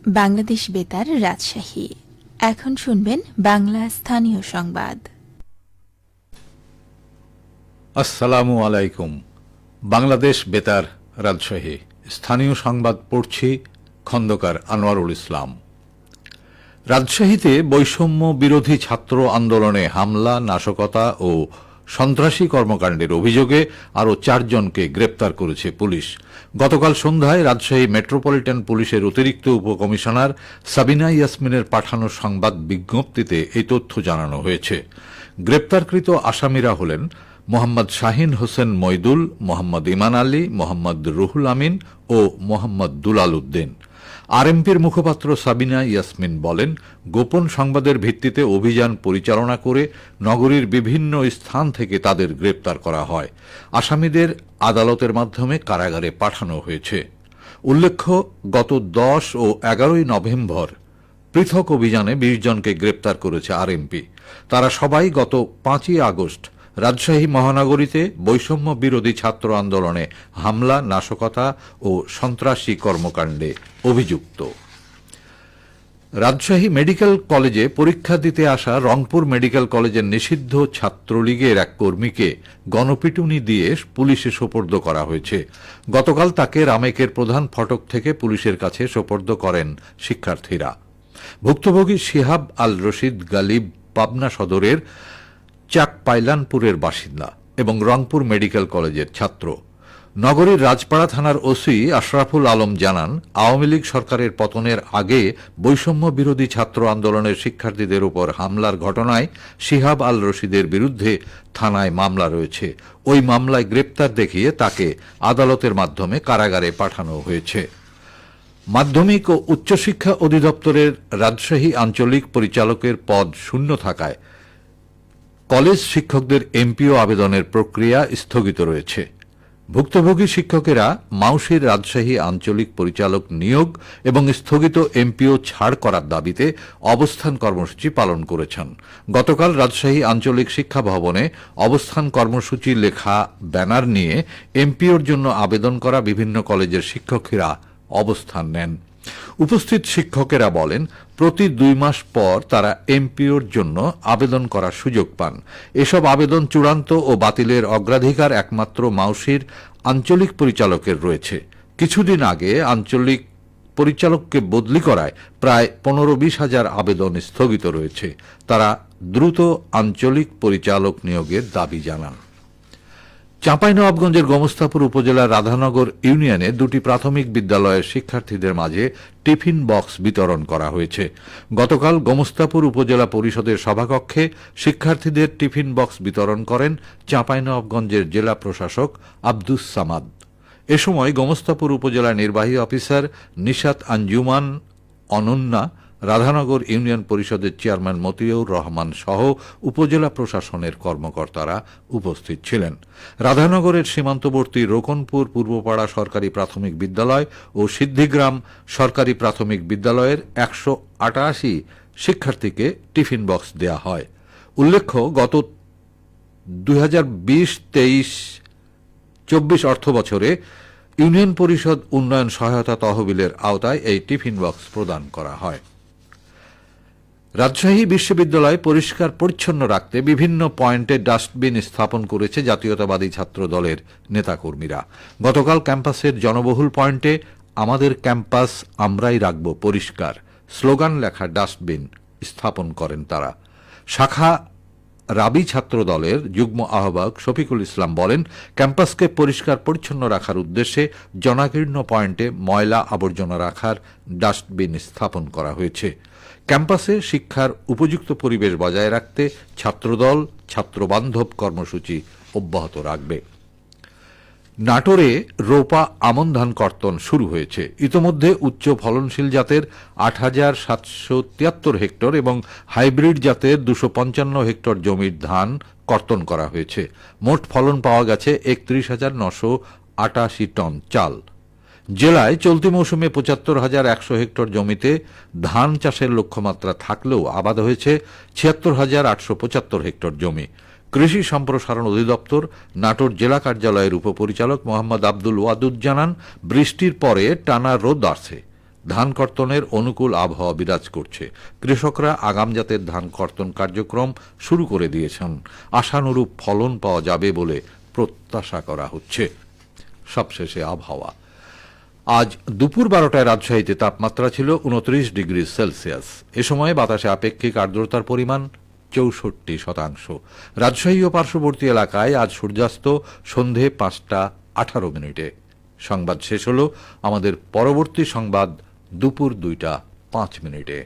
বাংলাদেশ বেতার রাজশাহী। এখন শুনবেন বাংলা স্থানীয় সংবাদ। আসসালামু আলাইকুম। বাংলাদেশ বেতার রাজশাহী স্থানীয় সংবাদ পড়ছি খন্দকার আনোয়ারুল ইসলাম। রাজশাহীতে বৈষম্য বিরোধী ছাত্র আন্দোলনে হামলা, নাশকতা ও সন্ত্রাসী কর্মকাণ্ডের অভিযোগে আরও 4 জনকে গ্রেপ্তার করেছে পুলিশ। গতকাল সন্ধ্যায় রাজশাহী মেট্রোপলিটন পুলিশের অতিরিক্ত উপকমিশনার সাবিনা ইয়াসমিনের পাঠানো সংবাদ বিজ্ঞপ্তিতে এই তথ্য জানানো হয়েছে। গ্রেপ্তারকৃত আসামিরা হলেন মোহাম্মদ শাহিন হোসেন মইদুল, মোহাম্মদ ইমান আলী, মোহাম্মদ রুহুল আমিন ও মোহাম্মদ দুলাল উদ্দিন। আরএমপির মুখপাত্র সাবিনা ইয়াসমিন বলেন, গোপন সংবাদের ভিত্তিতে অভিযান পরিচালনা করে নগরীর বিভিন্ন স্থান থেকে তাদের গ্রেপ্তার করা হয়। আসামিদের আদালতের মাধ্যমে কারাগারে পাঠানো হয়েছে। উল্লেখ্য, গত 10 ও 11 নভেম্বর পৃথক অভিযানে 20 জনকে গ্রেপ্তার করেছে আরএমপি। তারা সবাই গত 5 আগস্ট রাজশাহী মহানগরীতে বৈষম্য বিরোধী ছাত্র আন্দোলনে হামলা, নাশকতা ও সন্ত্রাসী কর্মকাণ্ডে অভিযুক্ত। রাজশাহী মেডিকেল কলেজে পরীক্ষা দিতে আসা রংপুর মেডিকেল কলেজের নিষিদ্ধ ছাত্রলীগের এক কর্মীকে গণপিটুনি দিয়ে পুলিশে সোপর্দ করা হয়েছে। গতকাল তাকে রামেকের প্রধান ফটক থেকে পুলিশের কাছে সোপর্দ করেন শিক্ষার্থীরা। ভুক্তভোগী শিহাব আল রশিদ গালিব পাবনা সদরের চাকপাইলানপুরের বাসিন্দা এবং রংপুর মেডিকেল কলেজের ছাত্র। নগরীর রাজপাড়া থানার ওসি আশরাফুল আলম জানান, আওয়ামী লীগ সরকারের পতনের আগে বৈষম্য বিরোধী ছাত্র আন্দোলনের শিক্ষার্থীদের উপর হামলার ঘটনায় শিহাব আল রশিদের বিরুদ্ধে থানায় মামলা রয়েছে। ওই মামলায় গ্রেপ্তার দেখিয়ে তাকে আদালতের মাধ্যমে কারাগারে পাঠানো হয়েছে। মাধ্যমিক ও উচ্চশিক্ষা অধিদপ্তরের রাজশাহী আঞ্চলিক পরিচালকের পদ শূন্য থাকায় কলেজ শিক্ষকদের এমপিও আবেদনের প্রক্রিয়া স্থগিত রয়েছে। ভুক্তভোগী শিক্ষকেরা মাউশির রাজশাহী আঞ্চলিক পরিচালক নিয়োগ এবং স্থগিত এমপিও ছাড় করার দাবিতে অবস্থান কর্মসূচি পালন করেছেন। গতকাল রাজশাহী আঞ্চলিক শিক্ষা ভবনে অবস্থান কর্মসূচি লেখা ব্যানার নিয়ে এমপিওর জন্য আবেদন করা বিভিন্ন কলেজের শিক্ষকেরা অবস্থান নেন। উপস্থিত শিক্ষকেরা বলেন, প্রতি 2 মাস পর তারা এমপিওর জন্য আবেদন করার সুযোগ পান। এসব আবেদন চূড়ান্ত ও বাতিলের অগ্রাধিকার একমাত্র মাউশির আঞ্চলিক পরিচালকের রয়েছে। কিছুদিন আগে আঞ্চলিক পরিচালককে বদলি করায় প্রায় 15-20 হাজার আবেদন স্থগিত রয়েছে। তারা দ্রুত আঞ্চলিক পরিচালক নিয়োগের দাবি জানান। চাঁপাইনবাবগঞ্জের গোমস্তাপুর উপজেলার রাধানগর ইউনিয়নে 2টি প্রাথমিক বিদ্যালয়ের শিক্ষার্থীদের মাঝে টিফিন বক্স বিতরণ করা হয়েছে। গতকাল গোমস্তাপুর উপজেলা পরিষদের সভাকক্ষে শিক্ষার্থীদের টিফিন বক্স বিতরণ করেন চাঁপাইনবাবগঞ্জের জেলা প্রশাসক আব্দুস সামাদ। এ সময় গোমস্তাপুর উপজেলা নির্বাহী অফিসার নিশাত আঞ্জুমান অনন্যা, রাধানগর ইউনিয়ন পরিষদের চেয়ারম্যান মতিউর রহমান সহ উপজেলা প্রশাসনের কর্মকর্তারা উপস্থিত ছিলেন। রাধানগরের সীমান্তবর্তী রোকনপুর পূর্বপাড়া সরকারি প্রাথমিক বিদ্যালয় ও সিদ্ধিগ্রাম সরকারি প্রাথমিক বিদ্যালয়ের 188 শিক্ষার্থীকে টিফিন বক্স দেয়া হয়। উল্লেখ্য, গত 2020-23-24 অর্থ বছরে ইউনিয়ন পরিষদ উন্নয়ন সহায়তা তহবিলের আওতায় এই টিফিন বক্স প্রদান করা হয়। রাজশাহী বিশ্ববিদ্যালয় পরিষ্কার পরিচ্ছন্ন রাখতে বিভিন্ন পয়েন্টে ডাস্টবিন স্থাপন করেছে জাতীয়তাবাদী ছাত্র দলের নেতাকর্মীরা। গতকাল ক্যাম্পাসের জনবহুল পয়েন্টে আমাদের ক্যাম্পাস আমরাই রাখব পরিষ্কার স্লোগান লেখা ডাস্টবিন স্থাপন করেন তারা। শাখা রাবি ছাত্র দলের যুগ্ম আহ্বায়ক শফিকুল ইসলাম বলেন, ক্যাম্পাসকে পরিষ্কার পরিচ্ছন্ন রাখার উদ্দেশ্যে জনাকীর্ণ পয়েন্টে ময়লা আবর্জনা রাখার ডাস্টবিন স্থাপন করা হয়েছে। ক্যাম্পাসে শিক্ষার উপযুক্ত পরিবেশ বজায় রাখতে ছাত্রদল ছাত্রবান্ধব কর্মসূচি অব্যাহত রাখবে। নাটোরে রোপা আমন ধান কর্তন শুরু হয়েছে। ইতোমধ্যে উচ্চ ফলনশীল জাতের 8,773 হেক্টর এবং হাইব্রিড জাতের 255 হেক্টর জমির ধান কর্তন করা হয়েছে। মোট ফলন পাওয়া গেছে 31,988 টন চাল। জেলায় চলতি মৌসুমে 75,100 হেক্টর জমিতে ধান চাষের লক্ষ্যমাত্রা থাকলেও আবাদ হয়েছে 76,875 হেক্টর জমি। কৃষি সম্প্রসারণ অধিদপ্তর নাটোর জেলা কার্যালয়ের উপপরিচালক মোহাম্মদ আব্দুল ওয়াদুদ জানান, বৃষ্টির পরে টানা রোদ আসে, ধান কর্তনের অনুকূল আবহাওয়া বিরাজ করছে। কৃষকরা আগাম জাতের ধান কর্তন কার্যক্রম শুরু করে দিয়েছেন। আশানুরূপ ফলন পাওয়া যাবে বলে প্রত্যাশা করা হচ্ছে। সবশেষে আবহাওয়া। আজ দুপুর 12টায় রাজশাহীতে তাপমাত্রা ছিল 29 ডিগ্রি সেলসিয়াস। এ সময় বাতাসে আপেক্ষিক আর্দ্রতার পরিমাণ 64%। রাজশাহী ও পার্শ্ববর্তী এলাকায় আজ সূর্যাস্ত সন্ধে 5:18। সংবাদ শেষ হল। আমাদের পরবর্তী সংবাদ দুপুর 2:05।